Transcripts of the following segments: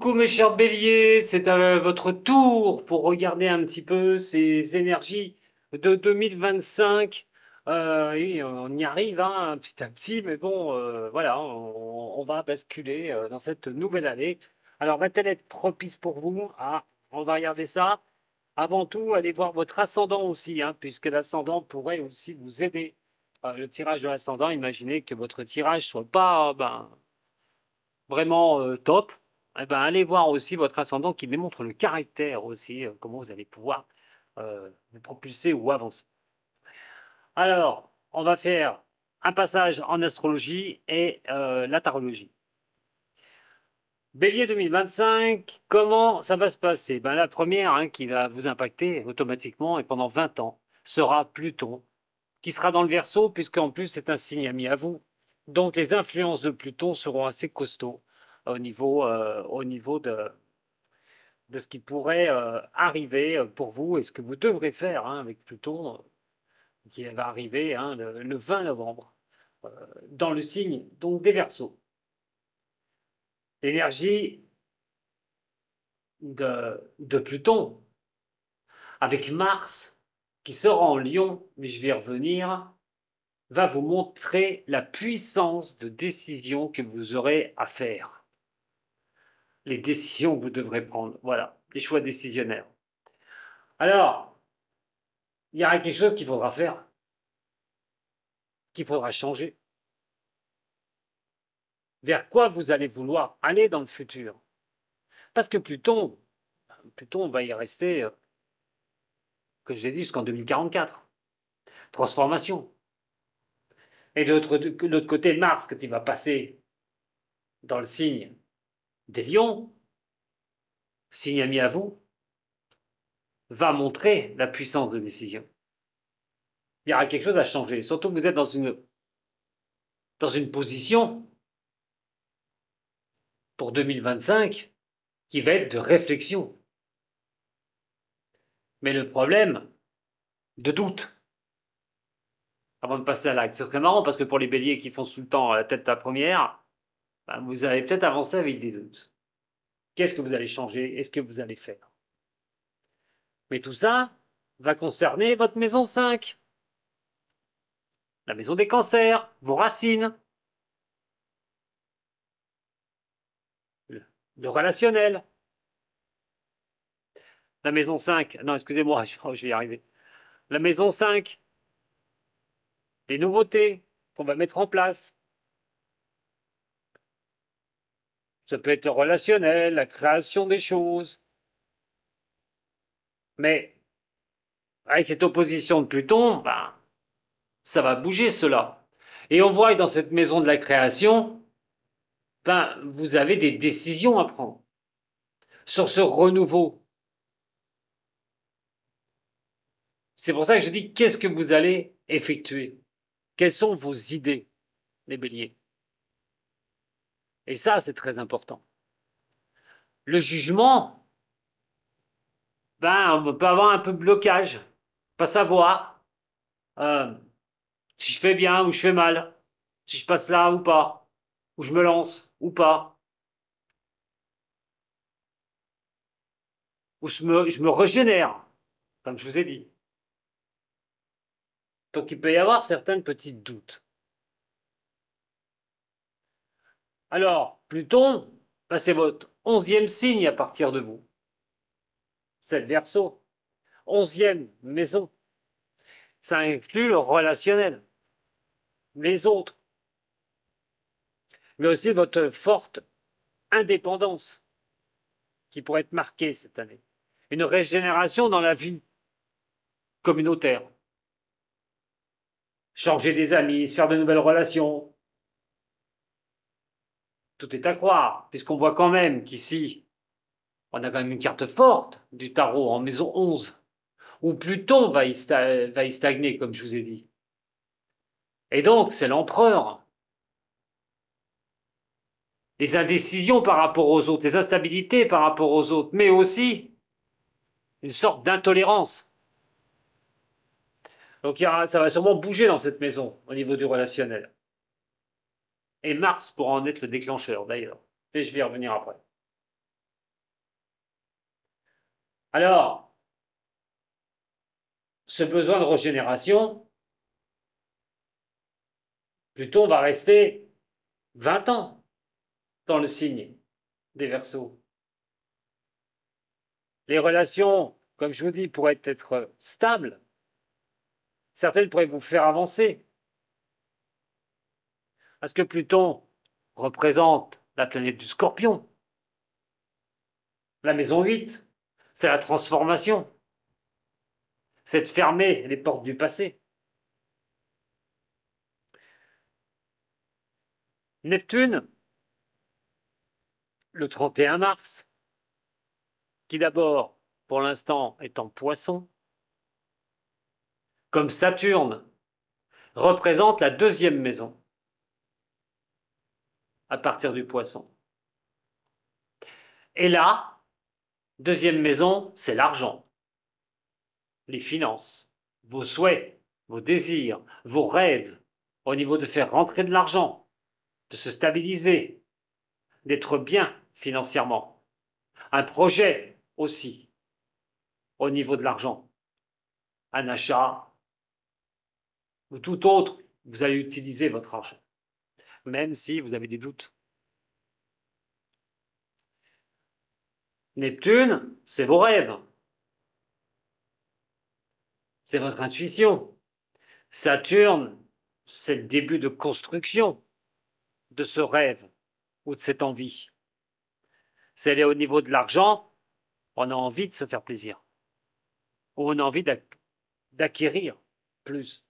Coucou mes chers béliers, c'est à votre tour pour regarder un petit peu ces énergies de 2025. Et on y arrive hein, petit à petit, mais bon, voilà, on va basculer dans cette nouvelle année. Alors, va-t-elle être propice pour vous? Ah, on va regarder ça. Avant tout, allez voir votre ascendant aussi, hein, puisque l'ascendant pourrait aussi vous aider. Le tirage de l'ascendant, imaginez que votre tirage soit pas vraiment top, eh ben, allez voir aussi votre ascendant qui démontre le caractère aussi, comment vous allez pouvoir vous propulser ou avancer. Alors, on va faire un passage en astrologie et la tarologie. Bélier 2025, comment ça va se passer? Ben, la première hein, qui va vous impacter automatiquement et pendant 20 ans sera Pluton, qui sera dans le Verseau, puisqu'en plus c'est un signe ami à vous. Donc les influences de Pluton seront assez costauds au niveau de ce qui pourrait arriver pour vous et ce que vous devrez faire hein, avec Pluton qui va arriver hein, le 20 novembre euh, dans le signe donc des Verseaux. L'énergie de Pluton avec Mars qui sera en Lion, mais je vais y revenir, va vous montrer la puissance de décision que vous aurez à faire. Les décisions que vous devrez prendre. Voilà, les choix décisionnaires. Alors, il y aura quelque chose qu'il faudra faire, qu'il faudra changer. Vers quoi vous allez vouloir aller dans le futur. Parce que Pluton va y rester, que je l'ai dit, jusqu'en 2044. Transformation. Et de l'autre côté, Mars, quand il va passer dans le signe des lions, signe ami à vous, va montrer la puissance de décision. Il y aura quelque chose à changer. Surtout que vous êtes dans une position pour 2025 qui va être de réflexion. Mais le problème, de doute. Avant de passer à l'acte. Ce serait marrant parce que pour les béliers qui font tout le temps la tête à première, ben, vous allez peut-être avancer avec des doutes. Qu'est-ce que vous allez changer? Est-ce que vous allez faire? Mais tout ça va concerner votre maison 5, la maison des cancers, vos racines, le relationnel. La maison 5, non, excusez-moi, je vais y arriver. La maison 5, les nouveautés qu'on va mettre en place. Ça peut être relationnel, la création des choses. Mais avec cette opposition de Pluton, ben, ça va bouger cela. Et on voit que dans cette maison de la création, ben, vous avez des décisions à prendre sur ce renouveau. C'est pour ça que je dis qu'est-ce que vous allez effectuer? Quelles sont vos idées, les béliers? Et ça, c'est très important. Le jugement, ben, on peut avoir un peu de blocage, pas savoir euh, si je fais bien ou je fais mal, si je passe là ou pas, ou je me lance ou pas, ou je me régénère, comme je vous ai dit. Donc il peut y avoir certains petits doutes. Alors, Pluton, ben, c'est votre 11e signe à partir de vous. C'est le Verseau. 11e maison. Ça inclut le relationnel, les autres, mais aussi votre forte indépendance qui pourrait être marquée cette année. Une régénération dans la vie communautaire. Changer des amis, se faire de nouvelles relations. Tout est à croire, puisqu'on voit quand même qu'ici, on a quand même une carte forte du tarot en maison 11, où Pluton va y stagner, comme je vous ai dit. Et donc, c'est l'empereur. Les indécisions par rapport aux autres, les instabilités par rapport aux autres, mais aussi une sorte d'intolérance. Donc ça va sûrement bouger dans cette maison au niveau du relationnel. Et Mars pourra en être le déclencheur d'ailleurs. Et je vais y revenir après. Alors, ce besoin de régénération, Pluton va rester 20 ans dans le signe des Verseaux. Les relations, comme je vous dis, pourraient être stables. Certaines pourraient vous faire avancer. Parce que Pluton représente la planète du Scorpion. La maison 8, c'est la transformation. C'est de fermer les portes du passé. Neptune, le 31 mars, qui d'abord, pour l'instant, est en Poisson, comme Saturne, représente la deuxième maison à partir du Poisson. Et là, deuxième maison, c'est l'argent, les finances, vos souhaits, vos désirs, vos rêves, au niveau de faire rentrer de l'argent, de se stabiliser, d'être bien financièrement. Un projet aussi, au niveau de l'argent. Un achat ou tout autre, vous allez utiliser votre argent, même si vous avez des doutes. Neptune, c'est vos rêves. C'est votre intuition. Saturne, c'est le début de construction de ce rêve ou de cette envie. C'est aller au niveau de l'argent, on a envie de se faire plaisir. Ou on a envie d'acquérir plus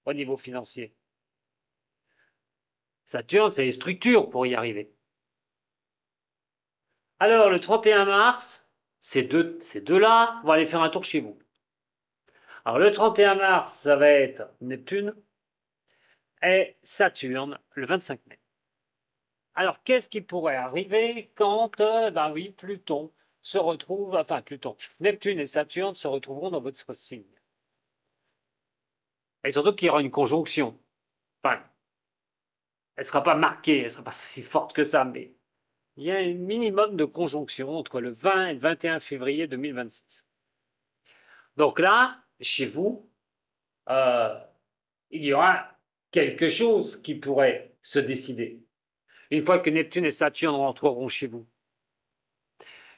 au niveau financier. Saturne, c'est les structures pour y arriver. Alors, le 31 mars, ces deux-là vont aller faire un tour chez vous. Alors, le 31 mars, ça va être Neptune et Saturne le 25 mai. Alors, qu'est-ce qui pourrait arriver quand, ben oui, Pluton se retrouve, enfin Pluton, Neptune et Saturne se retrouveront dans votre signe. Et surtout qu'il y aura une conjonction. Enfin, elle ne sera pas marquée, elle ne sera pas si forte que ça, mais il y a un minimum de conjonction entre le 20 et le 21 février 2026. Donc là, chez vous, il y aura quelque chose qui pourrait se décider. Une fois que Neptune et Saturne rentreront chez vous,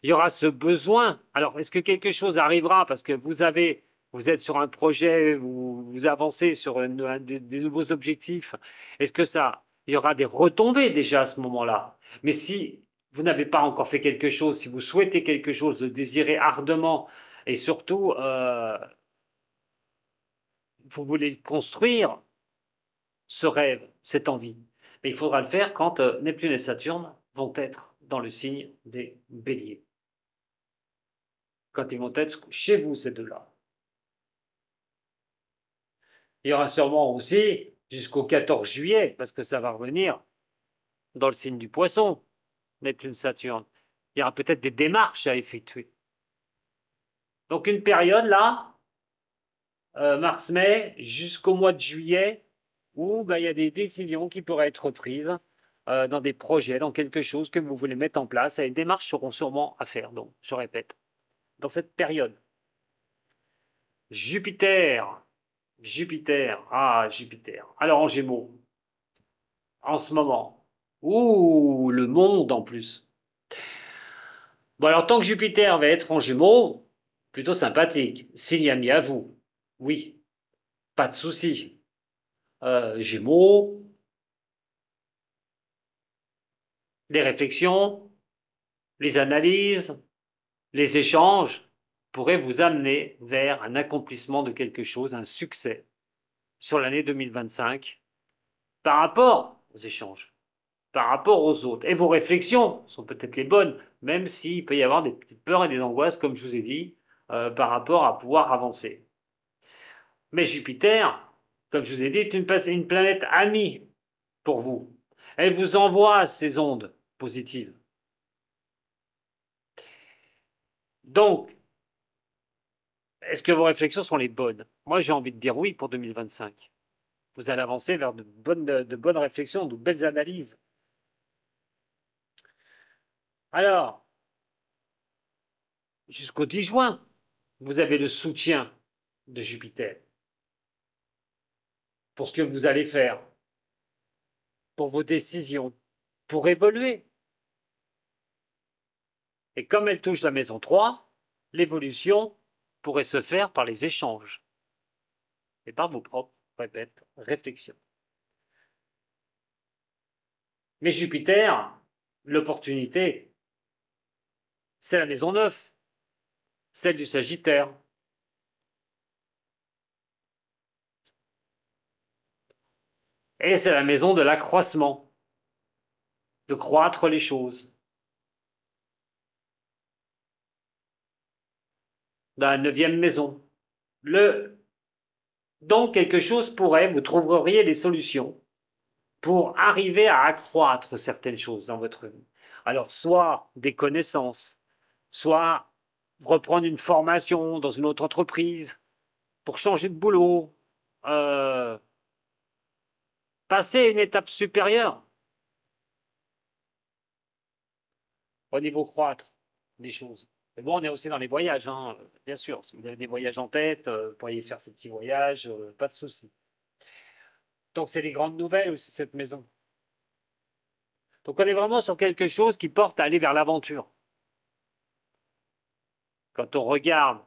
il y aura ce besoin. Alors, est-ce que quelque chose arrivera parce que vous êtes sur un projet, vous avancez sur des nouveaux objectifs? Est-ce que il y aura des retombées déjà à ce moment-là? Mais si vous n'avez pas encore fait quelque chose, si vous souhaitez quelque chose, le désirez ardemment, et surtout, vous voulez construire ce rêve, cette envie. Mais il faudra le faire quand Neptune et Saturne vont être dans le signe des Béliers. Quand ils vont être chez vous, ces deux-là. Il y aura sûrement aussi, jusqu'au 14 juillet, parce que ça va revenir dans le signe du Poisson, Neptune-Saturne, il y aura peut-être des démarches à effectuer. Donc une période là, mars-mai, jusqu'au mois de juillet, où il y a des décisions qui pourraient être prises dans des projets, dans quelque chose que vous voulez mettre en place, et les démarches seront sûrement à faire. Donc, je répète, dans cette période. Jupiter, Jupiter. Alors en Gémeaux, en ce moment, ouh, le monde en plus. Bon, alors tant que Jupiter va être en Gémeaux, plutôt sympathique, signe ami à vous. Oui, pas de souci. Gémeaux, les réflexions, les analyses, les échanges pourraient vous amener vers un accomplissement de quelque chose, un succès sur l'année 2025 par rapport aux échanges, par rapport aux autres. Et vos réflexions sont peut-être les bonnes, même s'il peut y avoir des petites peurs et des angoisses, comme je vous ai dit, par rapport à pouvoir avancer. Mais Jupiter, comme je vous ai dit, est une planète amie pour vous. Elle vous envoie ces ondes positives. Donc, est-ce que vos réflexions sont les bonnes? Moi, j'ai envie de dire oui pour 2025. Vous allez avancer vers de bonnes réflexions, de belles analyses. Alors, jusqu'au 10 juin, vous avez le soutien de Jupiter pour ce que vous allez faire, pour vos décisions, pour évoluer. Et comme elle touche la maison 3, l'évolution pourrait se faire par les échanges et par vos propres, répète, réflexions. Mais Jupiter, l'opportunité, c'est la maison 9, celle du Sagittaire. Et c'est la maison de l'accroissement, de croître les choses. Dans la 9e maison. Donc quelque chose pourrait, vous trouveriez des solutions pour arriver à accroître certaines choses dans votre vie. Alors soit des connaissances, soit reprendre une formation dans une autre entreprise, pour changer de boulot, euh, passer à une étape supérieure au niveau croître des choses. Mais bon, on est aussi dans les voyages, hein, bien sûr. Si vous avez des voyages en tête, vous pourriez faire ces petits voyages, pas de souci. Donc c'est les grandes nouvelles aussi, cette maison. Donc on est vraiment sur quelque chose qui porte à aller vers l'aventure. Quand on regarde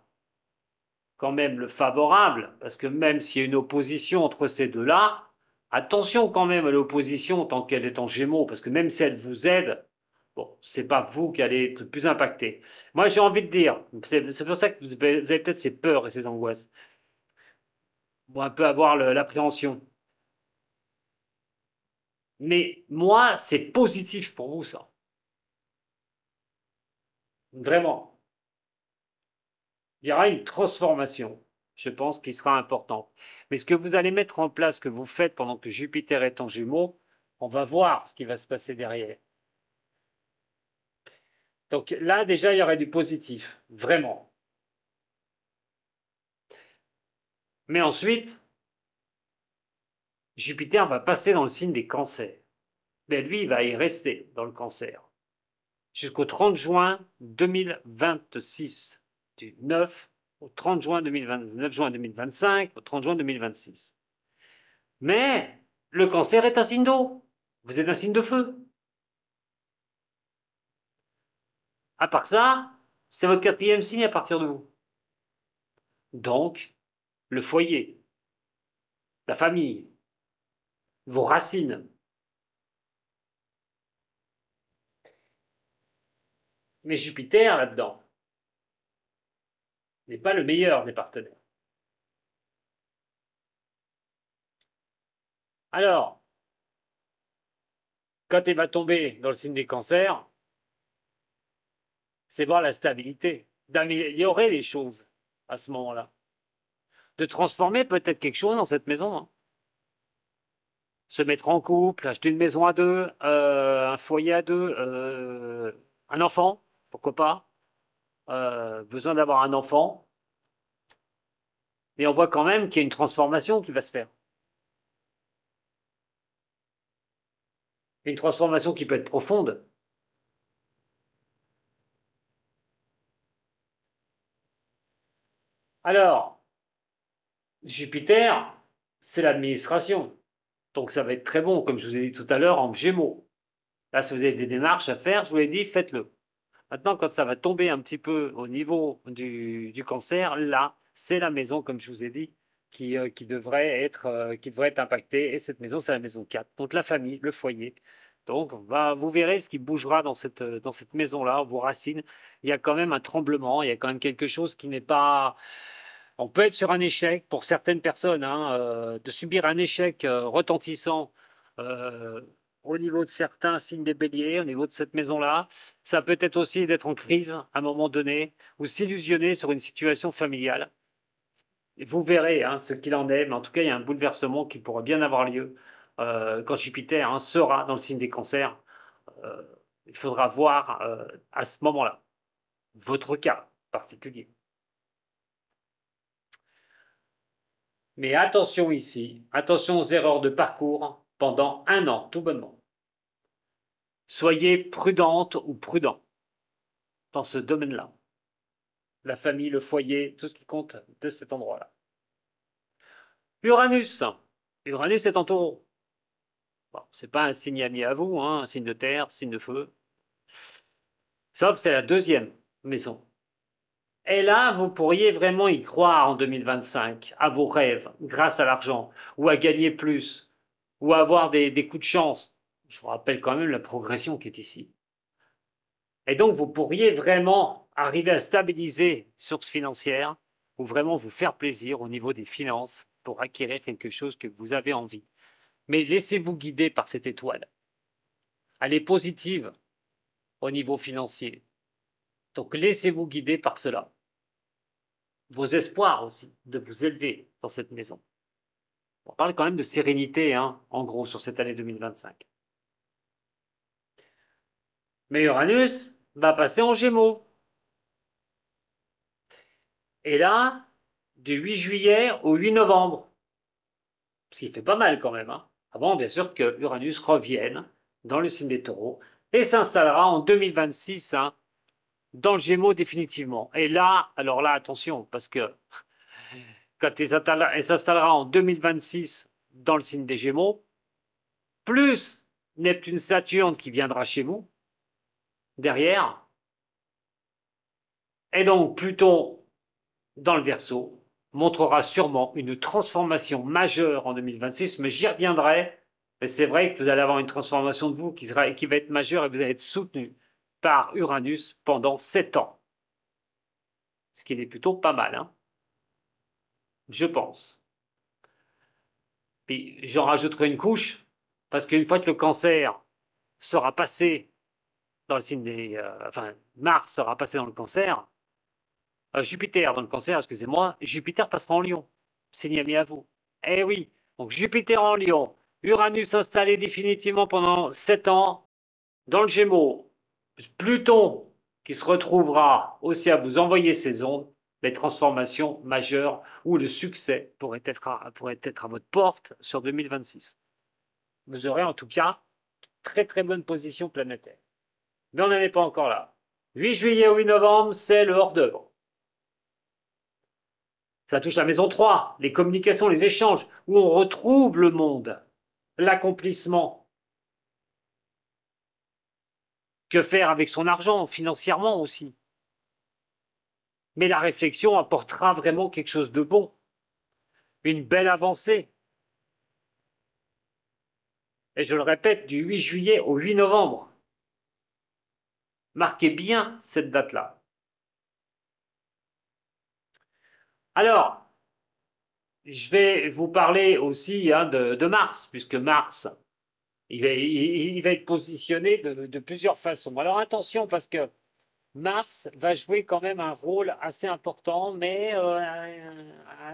quand même le favorable, parce que même s'il y a une opposition entre ces deux-là, attention quand même à l'opposition tant qu'elle est en Gémeaux, parce que même si elle vous aide, bon, c'est pas vous qui allez être plus impacté. Moi, j'ai envie de dire, c'est pour ça que vous avez peut-être ces peurs et ces angoisses, ou un peu avoir l'appréhension. Mais moi, c'est positif pour vous, ça. Vraiment. Il y aura une transformation, je pense, qui sera importante. Mais ce que vous allez mettre en place, que vous faites pendant que Jupiter est en Gémeaux, on va voir ce qui va se passer derrière. Donc là, déjà, il y aurait du positif, vraiment. Mais ensuite, Jupiter va passer dans le signe des cancers. Mais lui, il va y rester dans le cancer jusqu'au 30 juin 2026, du 9 au 30 juin 2029 juin 2025 au 30 juin 2026. Mais le cancer est un signe d'eau. Vous êtes un signe de feu. À part ça, c'est votre 4e signe à partir de vous. Donc, le foyer, la famille, vos racines. Mais Jupiter, là-dedans, n'est pas le meilleur des partenaires. Alors, quand il va tomber dans le signe des cancers, c'est voir la stabilité, d'améliorer les choses à ce moment-là, de transformer peut-être quelque chose dans cette maison. Hein. Se mettre en couple, acheter une maison à deux, un foyer à deux, un enfant, pourquoi pas, besoin d'avoir un enfant. Et on voit quand même qu'il y a une transformation qui va se faire. Une transformation qui peut être profonde. Alors, Jupiter, c'est l'administration. Donc ça va être très bon, comme je vous ai dit tout à l'heure, en Gémeaux. Là, si vous avez des démarches à faire, je vous l'ai dit, faites-le. Maintenant, quand ça va tomber un petit peu au niveau du cancer, là, c'est la maison, comme je vous ai dit, qui devrait être impactée. Et cette maison, c'est la maison 4. Donc la famille, le foyer. Donc vous verrez ce qui bougera dans cette maison-là, vos racines. Il y a quand même un tremblement, il y a quand même quelque chose qui n'est pas... On peut être sur un échec pour certaines personnes, hein, de subir un échec retentissant euh, au niveau de certains signes des béliers, au niveau de cette maison-là. Ça peut être aussi d'être en crise à un moment donné ou s'illusionner sur une situation familiale. Et vous verrez hein, ce qu'il en est, mais en tout cas, il y a un bouleversement qui pourrait bien avoir lieu quand Jupiter hein, sera dans le signe des cancers. Euh, il faudra voir à ce moment-là votre cas particulier. Mais attention ici, attention aux erreurs de parcours pendant un an, tout bonnement. Soyez prudente ou prudent dans ce domaine-là. la famille, le foyer, tout ce qui compte de cet endroit-là. Uranus. Uranus est en taureau. Bon, c'est pas un signe ami à vous, hein, un signe de terre, signe de feu. Sauf que c'est la deuxième maison. Et là, vous pourriez vraiment y croire en 2025, à vos rêves, grâce à l'argent, ou à gagner plus, ou à avoir des coups de chance. Je vous rappelle quand même la progression qui est ici. Et donc, vous pourriez vraiment arriver à stabiliser source financière, ou vraiment vous faire plaisir au niveau des finances pour acquérir quelque chose que vous avez envie. Mais laissez-vous guider par cette étoile. Elle est positive au niveau financier. Donc, laissez-vous guider par cela. Vos espoirs aussi de vous élever dans cette maison. On parle quand même de sérénité, hein, en gros, sur cette année 2025. Mais Uranus va passer en Gémeaux. Et là, du 8 juillet au 8 novembre. Ce qui fait pas mal quand même. Hein. Avant, bien sûr, que Uranus revienne dans le signe des taureaux et s'installera en 2026 hein, dans le Gémeaux définitivement. Et là, alors là, attention, parce que quand elle s'installera en 2026 dans le signe des Gémeaux, plus Neptune-Saturne qui viendra chez vous, derrière, et donc Pluton dans le Verseau, montrera sûrement une transformation majeure en 2026, mais j'y reviendrai. Mais c'est vrai que vous allez avoir une transformation de vous qui va être majeure et vous allez être soutenu par Uranus pendant 7 ans. Ce qui est plutôt pas mal, hein, je pense. Puis j'en rajouterai une couche, parce qu'une fois que le Cancer sera passé dans le signe des... enfin, Mars sera passé dans le Cancer, Jupiter dans le Cancer, excusez-moi, Jupiter passera en Lion. Signe ami à vous. Eh oui, donc Jupiter en Lion, Uranus installé définitivement pendant 7 ans dans le Gémeaux, Pluton qui se retrouvera aussi à vous envoyer ses ondes, les transformations majeures ou le succès pourrait être à votre porte sur 2026. Vous aurez en tout cas très très bonne position planétaire. Mais on n'en est pas encore là. 8 juillet au 8 novembre, c'est le hors-d'œuvre. Ça touche la maison 3, les communications, les échanges, où on retrouve le monde, l'accomplissement. Que faire avec son argent, financièrement aussi. Mais la réflexion apportera vraiment quelque chose de bon, une belle avancée. Et je le répète, du 8 juillet au 8 novembre. Marquez bien cette date-là. Alors, je vais vous parler aussi hein, de Mars, puisque Mars, il va être positionné de plusieurs façons. Alors attention, parce que Mars va jouer quand même un rôle assez important, mais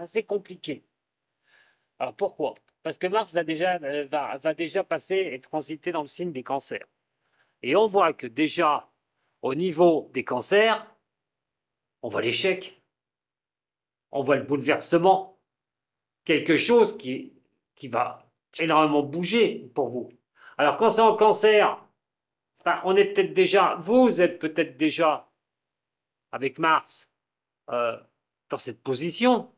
assez compliqué. Alors pourquoi? Parce que Mars va déjà passer et transiter dans le signe des cancers. Et on voit que déjà, au niveau des cancers, on voit l'échec, on voit le bouleversement, quelque chose qui va énormément bouger pour vous. Alors quand c'est en cancer, ben, on est peut-être déjà, vous êtes peut-être déjà avec Mars euh, dans cette position.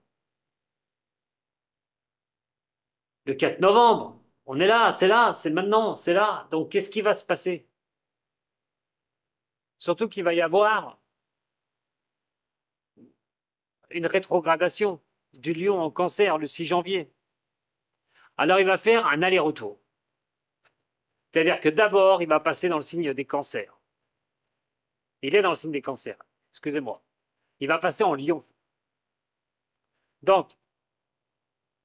Le 4 novembre, on est là, c'est maintenant, c'est là. Donc qu'est-ce qui va se passer? Surtout qu'il va y avoir une rétrogradation du Lion en Cancer le 6 janvier. Alors il va faire un aller-retour. C'est-à-dire que d'abord, il va passer dans le signe des cancers. Il est dans le signe des cancers, excusez-moi. Il va passer en Lion. Donc,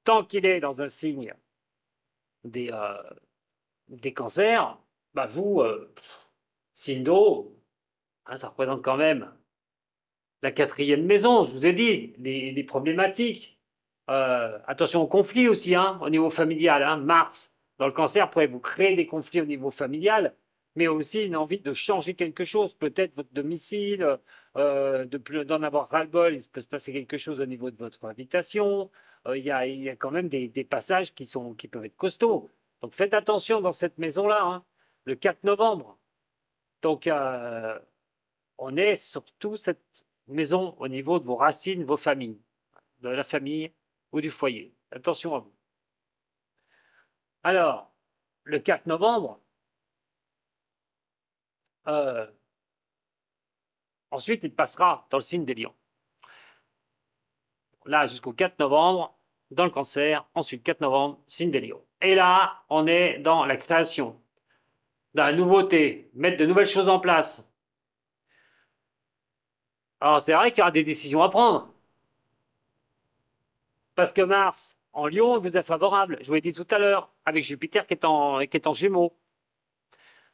tant qu'il est dans un signe des, cancers, bah vous, signe d'eau, hein, ça représente quand même la quatrième maison, je vous ai dit, les problématiques. Attention aux conflits aussi, hein, au niveau familial. Hein. Mars, dans le cancer, pourrait vous créer des conflits au niveau familial, mais aussi une envie de changer quelque chose, peut-être votre domicile, d'en avoir ras-le-bol, il peut se passer quelque chose au niveau de votre habitation. Il y a quand même des passages qui peuvent être costauds. Donc faites attention dans cette maison-là, hein, le 4 novembre. Donc on est sur toute cette maison au niveau de vos racines, vos familles, de la famille ou du foyer. Attention à vous. Alors, le 4 novembre, ensuite, il passera dans le signe des lions. Là, jusqu'au 4 novembre, dans le cancer, ensuite 4 novembre, signe des lions. Et là, on est dans la création, dans la nouveauté, mettre de nouvelles choses en place. Alors, c'est vrai qu'il y aura des décisions à prendre. Parce que Mars, en Lion, vous est favorable. Je vous l'ai dit tout à l'heure, avec Jupiter qui est en Gémeaux.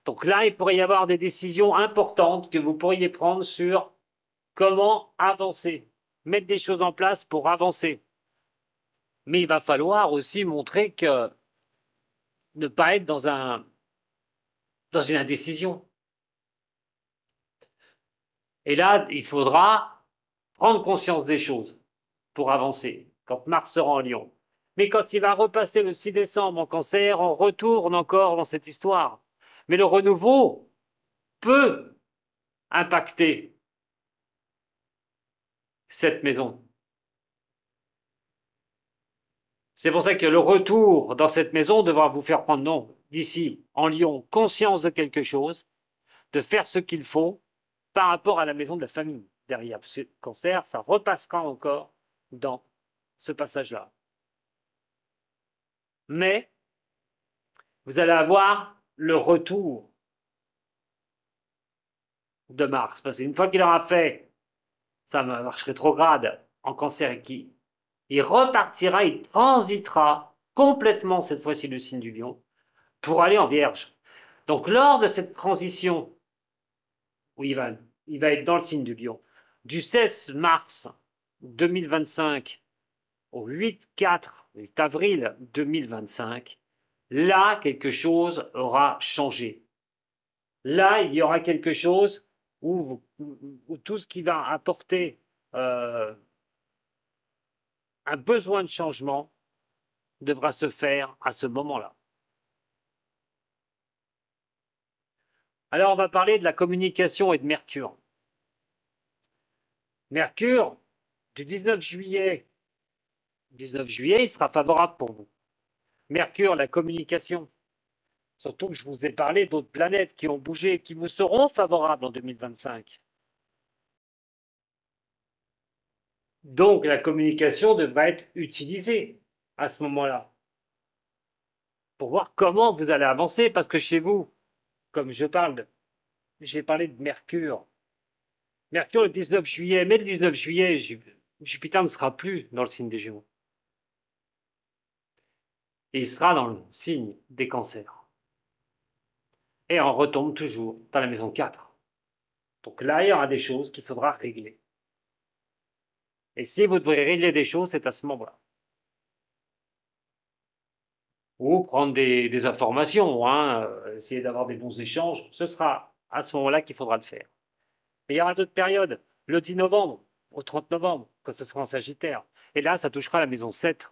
Donc là, il pourrait y avoir des décisions importantes que vous pourriez prendre sur comment avancer, mettre des choses en place pour avancer. Mais il va falloir aussi montrer que ne pas être dans une indécision. Et là, il faudra prendre conscience des choses pour avancer, quand Mars sera en Lion. Mais quand il va repasser le 6 décembre en cancer, on retourne encore dans cette histoire. Mais le renouveau peut impacter cette maison. C'est pour ça que le retour dans cette maison devra vous faire prendre, non, d'ici, en Lion, conscience de quelque chose, de faire ce qu'il faut par rapport à la maison de la famille derrière. Parce que le cancer, ça repassera encore dans ce passage-là. Mais vous allez avoir le retour de Mars. Parce qu'une fois qu'il aura fait sa marche rétrograde en cancer et il repartira, il transitera complètement cette fois-ci le signe du lion pour aller en vierge. Donc lors de cette transition où il va être dans le signe du lion, du 16 mars 2025 au 8 avril 2025, là, quelque chose aura changé. Là, il y aura quelque chose où tout ce qui va apporter un besoin de changement devra se faire à ce moment-là. Alors, on va parler de la communication et de Mercure. Mercure, du 19 juillet, il sera favorable pour vous. Mercure, la communication. Surtout que je vous ai parlé d'autres planètes qui ont bougé, qui vous seront favorables en 2025. Donc la communication devra être utilisée à ce moment-là pour voir comment vous allez avancer, parce que chez vous, comme j'ai parlé de Mercure. Mercure le 19 juillet, mais le 19 juillet, Jupiter ne sera plus dans le signe des Gémeaux. Et il sera dans le signe des Cancers. Et on retombe toujours dans la maison 4. Donc là, il y aura des choses qu'il faudra régler. Et si vous devrez régler des choses, c'est à ce moment-là. Ou prendre des informations, essayer d'avoir des bons échanges, ce sera à ce moment-là qu'il faudra le faire. Mais il y aura d'autres périodes, le 10 novembre, au 30 novembre, quand ce sera en Sagittaire. Et là, ça touchera la maison 7.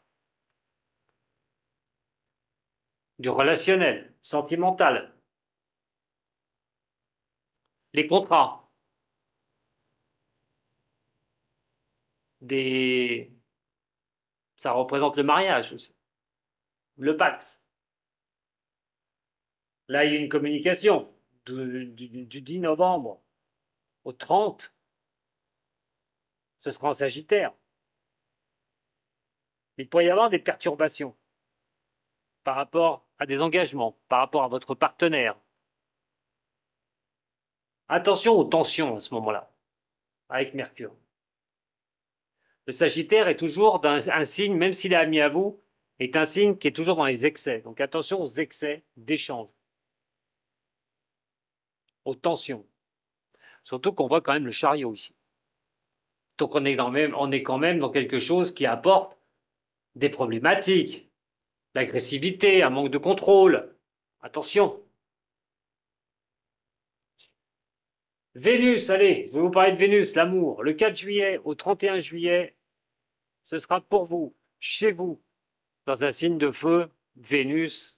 Du relationnel, sentimental, les contrats, ça représente le mariage aussi, le Pax. Là, il y a une communication du 10 novembre au 30, ce sera en Sagittaire. Il pourrait y avoir des perturbations par rapport à des engagements, par rapport à votre partenaire. Attention aux tensions à ce moment-là, avec Mercure. Le Sagittaire est toujours un signe, même s'il est ami à vous, est un signe qui est toujours dans les excès. Donc attention aux excès d'échange, aux tensions. Surtout qu'on voit quand même le chariot ici. Donc on est quand même dans quelque chose qui apporte des problématiques, l'agressivité, un manque de contrôle. Attention. Vénus, allez, je vais vous parler de Vénus, l'amour. Le 4 juillet au 31 juillet, ce sera pour vous, chez vous, dans un signe de feu, Vénus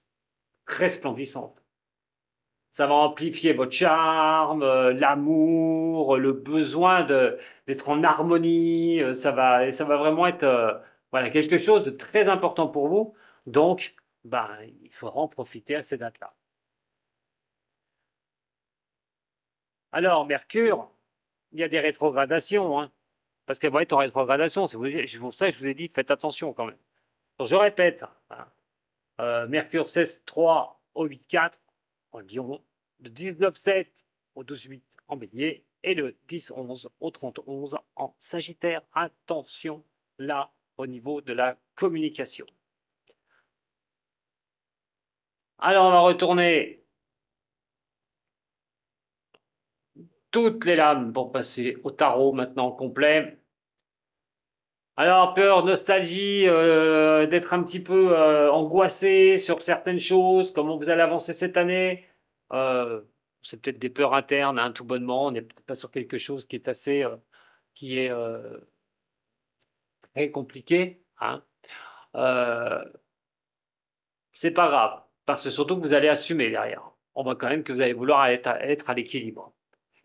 resplendissante. Ça va amplifier votre charme, l'amour, le besoin d'être en harmonie. Ça va vraiment être voilà, quelque chose de très important pour vous. Donc, ben, il faudra en profiter à ces dates-là. Alors, Mercure, il y a des rétrogradations, hein, parce qu'elle va être en rétrogradation. C'est pour ça que je vous ai dit, faites attention quand même. Donc, je répète, hein, Mercure 16,3 au 8,4 en Lion, le 19,7 au 12,8 en Bélier et le 10,11 au 30,11 en Sagittaire. Attention là au niveau de la communication. Alors on va retourner toutes les lames pour passer au tarot maintenant complet. Alors, peur, nostalgie, d'être un petit peu angoissé sur certaines choses, comment vous allez avancer cette année. Euh, c'est peut-être des peurs internes, hein, tout bonnement. On n'est peut-être pas sur quelque chose qui est assez, qui est très compliqué. Hein. Euh, c'est pas grave, parce que surtout que vous allez assumer derrière. On voit quand même que vous allez vouloir être à l'équilibre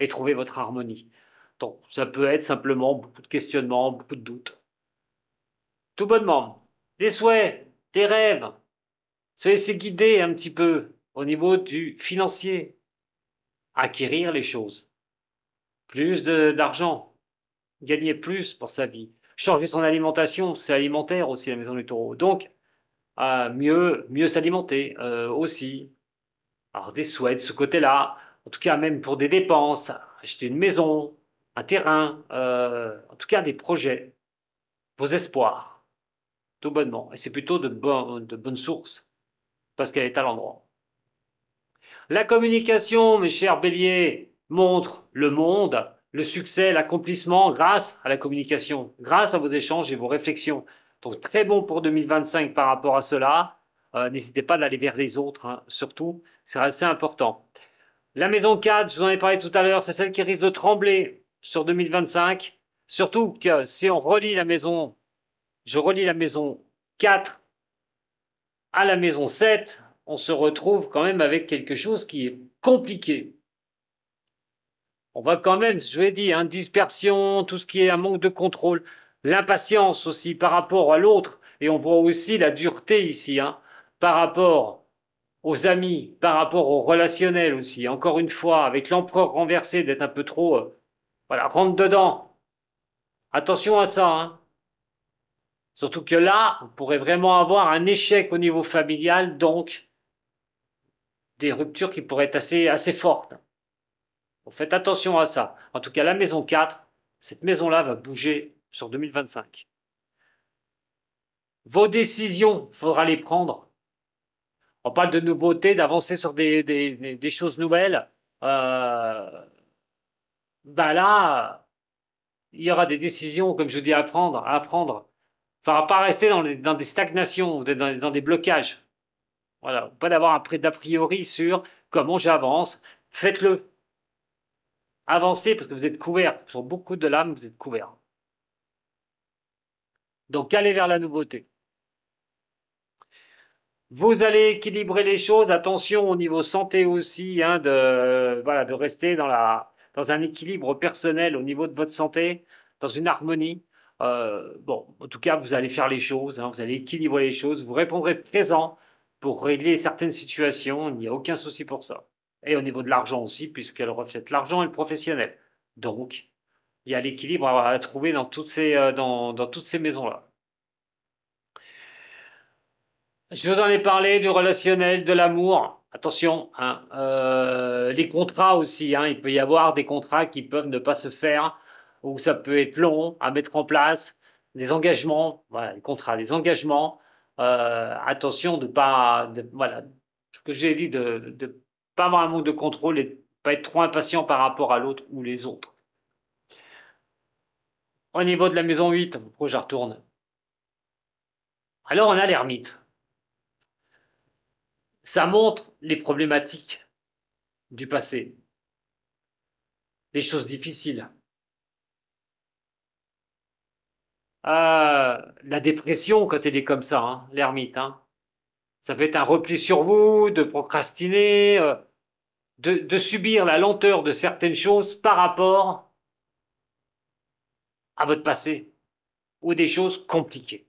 et trouver votre harmonie. Donc, ça peut être simplement beaucoup de questionnements, beaucoup de doutes. Tout bonnement. Des souhaits, des rêves. Se laisser guider un petit peu au niveau du financier. Acquérir les choses. Plus d'argent. Gagner plus pour sa vie. Changer son alimentation. C'est alimentaire aussi la maison du taureau. Donc, mieux s'alimenter aussi. Alors, des souhaits de ce côté-là. En tout cas, même pour des dépenses. Acheter une maison, un terrain. En tout cas, des projets. Vos espoirs. Tout bonnement. Et c'est plutôt de bonnes sources. Parce qu'elle est à l'endroit. La communication, mes chers béliers, montre le monde, le succès, l'accomplissement grâce à la communication, grâce à vos échanges et vos réflexions. Donc très bon pour 2025 par rapport à cela. N'hésitez pas d'aller vers les autres, hein, surtout, c'est assez important. La maison 4, je vous en ai parlé tout à l'heure, c'est celle qui risque de trembler sur 2025. Surtout que si on relie la maison, je relie la maison 4 à la maison 7, on se retrouve quand même avec quelque chose qui est compliqué. On va quand même, je l'ai dit, hein, dispersion, tout ce qui est un manque de contrôle, l'impatience aussi par rapport à l'autre, et on voit aussi la dureté ici, hein, par rapport aux amis, par rapport au relationnel aussi. Encore une fois, avec l'empereur renversé, d'être un peu trop, voilà, rentre dedans. Attention à ça, hein. Surtout que là, on pourrait vraiment avoir un échec au niveau familial, donc des ruptures qui pourraient être assez fortes. Donc faites attention à ça. En tout cas, la maison 4, cette maison-là va bouger sur 2025. Vos décisions, il faudra les prendre. On parle de nouveautés, d'avancer sur des choses nouvelles. Ben là, il y aura des décisions, comme je dis, à prendre. Il ne faudra pas rester dans des stagnations, dans des blocages. Voilà, pas d'avoir un d'a priori sur comment j'avance. Faites-le. Avancez parce que vous êtes couverts. Sur beaucoup de lames, vous êtes couverts. Donc, allez vers la nouveauté. Vous allez équilibrer les choses. Attention au niveau santé aussi, hein, voilà, de rester dans un équilibre personnel au niveau de votre santé, dans une harmonie. Bon, en tout cas, vous allez faire les choses, hein, vous allez équilibrer les choses. Vous répondrez présent pour régler certaines situations. Il n'y a aucun souci pour ça. Et au niveau de l'argent aussi, puisqu'elle reflète l'argent et le professionnel. Donc, il y a l'équilibre à trouver dans toutes ces maisons-là. Je vous en ai parlé du relationnel, de l'amour. Attention, hein, les contrats aussi. Hein, il peut y avoir des contrats qui peuvent ne pas se faire, ou ça peut être long à mettre en place. Des engagements, voilà, les contrats, des engagements. Attention de pas, voilà, ce que j'ai dit, de pas avoir un manque de contrôle et de pas être trop impatient par rapport à l'autre ou les autres. Au niveau de la maison 8, pourquoi je retourne? Alors on a l'ermite. Ça montre les problématiques du passé, les choses difficiles. La dépression quand elle est comme ça, hein, l'ermite. Hein. Ça peut être un repli sur vous, de procrastiner. de subir la lenteur de certaines choses par rapport à votre passé ou des choses compliquées.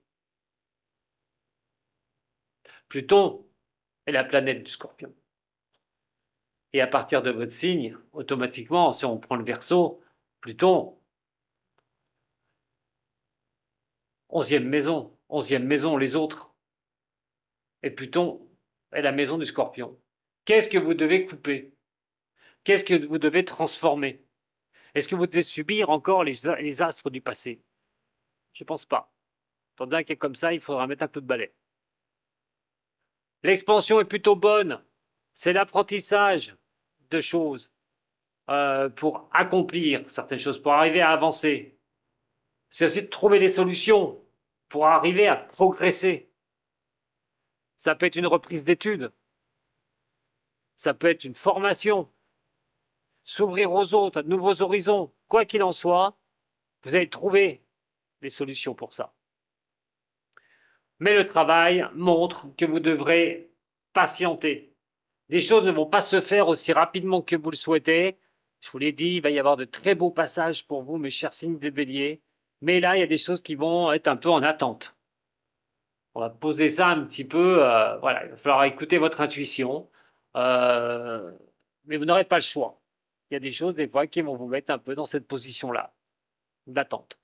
Pluton est la planète du Scorpion. Et à partir de votre signe, automatiquement, si on prend le Verseau, Pluton, 11e maison, les autres. Et Pluton est la maison du Scorpion. Qu'est-ce que vous devez couper? Qu'est-ce que vous devez transformer? Est-ce que vous devez subir encore les astres du passé? Je ne pense pas. Dans un cas comme ça, il faudra mettre un peu de balai. L'expansion est plutôt bonne. C'est l'apprentissage de choses pour accomplir certaines choses, pour arriver à avancer. C'est aussi de trouver des solutions pour arriver à progresser. Ça peut être une reprise d'études. Ça peut être une formation. S'ouvrir aux autres, à de nouveaux horizons. Quoi qu'il en soit, vous allez trouver des solutions pour ça. Mais le travail montre que vous devrez patienter. Des choses ne vont pas se faire aussi rapidement que vous le souhaitez. Je vous l'ai dit, il va y avoir de très beaux passages pour vous, mes chers signes de Bélier. Mais là, il y a des choses qui vont être un peu en attente. On va poser ça un petit peu. Voilà, il va falloir écouter votre intuition. Mais vous n'aurez pas le choix. Il y a des choses, des fois, qui vont vous mettre un peu dans cette position-là, d'attente.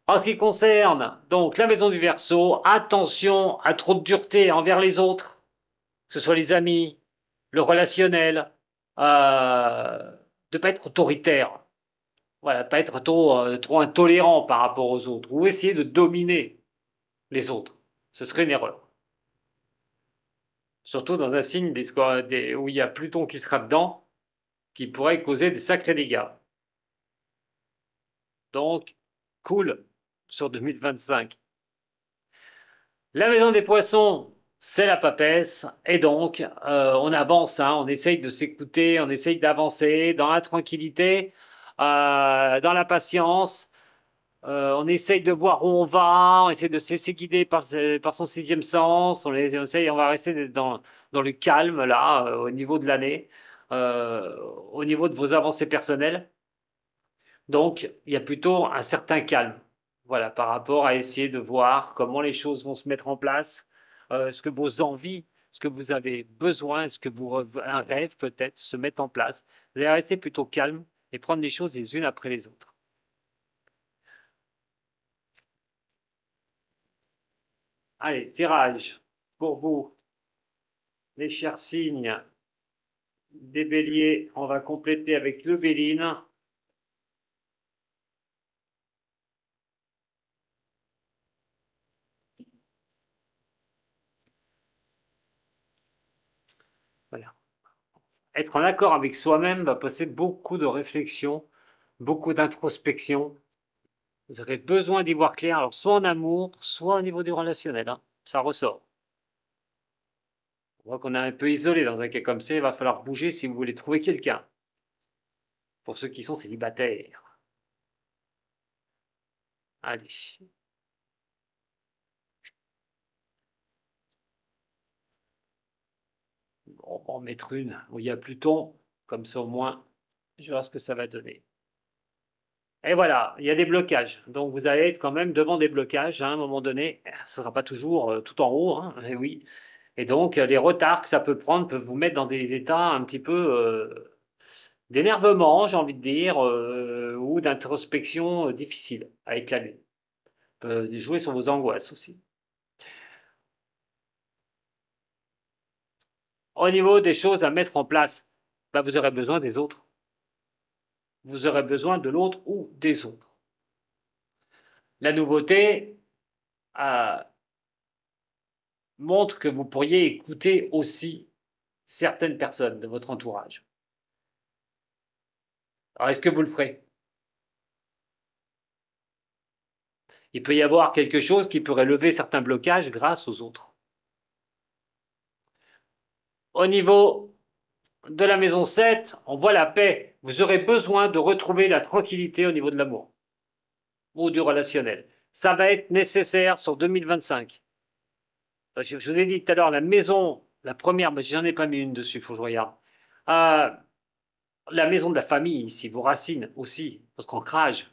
En ce qui concerne donc la maison du Verseau, attention à trop de dureté envers les autres, que ce soit les amis, le relationnel, de ne pas être autoritaire, voilà, pas être trop intolérant par rapport aux autres, ou essayer de dominer les autres. Ce serait une erreur. Surtout dans un signe où il y a Pluton qui sera dedans, qui pourrait causer des sacrés dégâts. Donc, cool sur 2025. La maison des poissons, c'est la papesse, et donc on avance, hein, on essaye de s'écouter, on essaye d'avancer dans la tranquillité, dans la patience, on essaye de voir où on va, on essaye de se laisser guider par son sixième sens, on va rester dans le calme là, au niveau de l'année, au niveau de vos avancées personnelles. Donc il y a plutôt un certain calme. Voilà, par rapport à essayer de voir comment les choses vont se mettre en place, ce que vos envies, ce que vous avez besoin, un rêve peut-être se mettre en place. Vous allez rester plutôt calme et prendre les choses les unes après les autres. Allez, tirage pour vous, les chers signes des béliers. On va compléter avec le Béline. Voilà. Être en accord avec soi-même va passer beaucoup de réflexion, beaucoup d'introspection. Vous aurez besoin d'y voir clair, alors soit en amour, soit au niveau du relationnel. Hein. Ça ressort. On voit qu'on est un peu isolé dans un cas comme ça. Il va falloir bouger si vous voulez trouver quelqu'un. Pour ceux qui sont célibataires. Allez. On va en mettre une où il y a Pluton. Comme ça au moins, je vais voir ce que ça va donner. Et voilà, il y a des blocages. Donc vous allez être quand même devant des blocages hein, à un moment donné. Ce ne sera pas toujours tout en haut, hein, et oui. Et donc les retards que ça peut prendre peuvent vous mettre dans des états un petit peu d'énervement, j'ai envie de dire, ou d'introspection difficile avec la lune. Peut jouer sur vos angoisses aussi. Au niveau des choses à mettre en place, bah, vous aurez besoin des autres. Vous aurez besoin de l'autre ou des autres. La nouveauté montre que vous pourriez écouter aussi certaines personnes de votre entourage. Alors, est-ce que vous le ferez? Il peut y avoir quelque chose qui pourrait lever certains blocages grâce aux autres. Au niveau de la maison 7, on voit la paix. Vous aurez besoin de retrouver la tranquillité au niveau de l'amour ou du relationnel. Ça va être nécessaire sur 2025. Je vous ai dit tout à l'heure, la maison, la première, mais j'en ai pas mis une dessus, il faut que je regarde. Euh, la maison de la famille, ici, vos racines aussi, votre ancrage.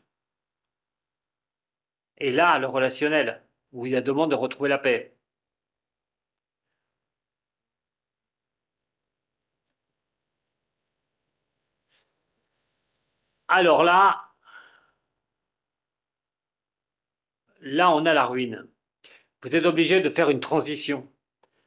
Et là, le relationnel, où il y a demande de retrouver la paix. Alors là, on a la ruine. Vous êtes obligé de faire une transition.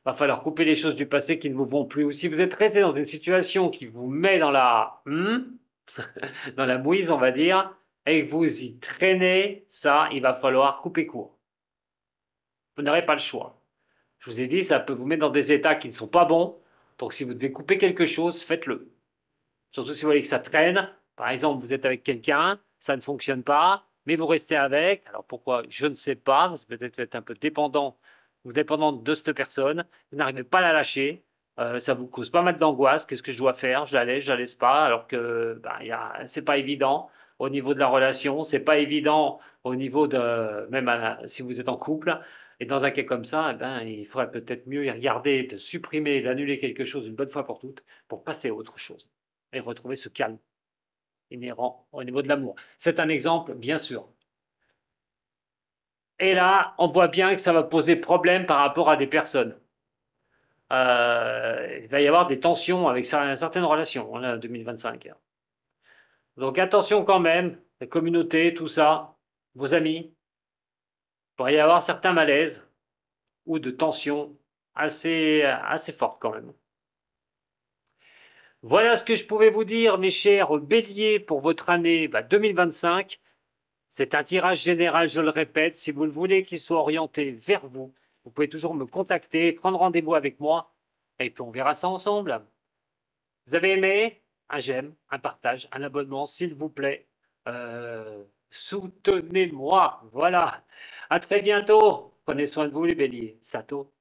Il va falloir couper les choses du passé qui ne vous vont plus. Ou si vous êtes resté dans une situation qui vous met dans dans la mouise, on va dire, et que vous y traînez, ça, il va falloir couper court. Vous n'aurez pas le choix. Je vous ai dit, ça peut vous mettre dans des états qui ne sont pas bons. Donc si vous devez couper quelque chose, faites-le. Surtout si vous voyez que ça traîne. Par exemple, vous êtes avec quelqu'un, ça ne fonctionne pas, mais vous restez avec. Alors pourquoi? Je ne sais pas. Peut-être vous êtes un peu dépendant, vous dépendant de cette personne. Vous n'arrivez pas à la lâcher. Ça vous cause pas mal d'angoisse. Qu'est-ce que je dois faire? Je la laisse pas. Alors que c'est pas évident au niveau de la relation. C'est pas évident au niveau de même si vous êtes en couple. Et dans un cas comme ça, eh ben, il faudrait peut-être mieux y regarder, de supprimer, d'annuler quelque chose une bonne fois pour toutes pour passer à autre chose et retrouver ce calme inhérent au niveau de l'amour. C'est un exemple, bien sûr. Et là, on voit bien que ça va poser problème par rapport à des personnes. Il va y avoir des tensions avec certaines relations en 2025. Donc attention quand même, la communauté, tout ça, vos amis, il pourrait y avoir certains malaises ou de tensions assez fortes quand même. Voilà ce que je pouvais vous dire, mes chers béliers, pour votre année 2025. C'est un tirage général, je le répète. Si vous le voulez qu'il soit orienté vers vous, vous pouvez toujours me contacter, prendre rendez-vous avec moi, et puis on verra ça ensemble. Vous avez aimé? Un j'aime, un partage, un abonnement, s'il vous plaît. Soutenez-moi. Voilà. À très bientôt. Prenez soin de vous, les béliers. Sato.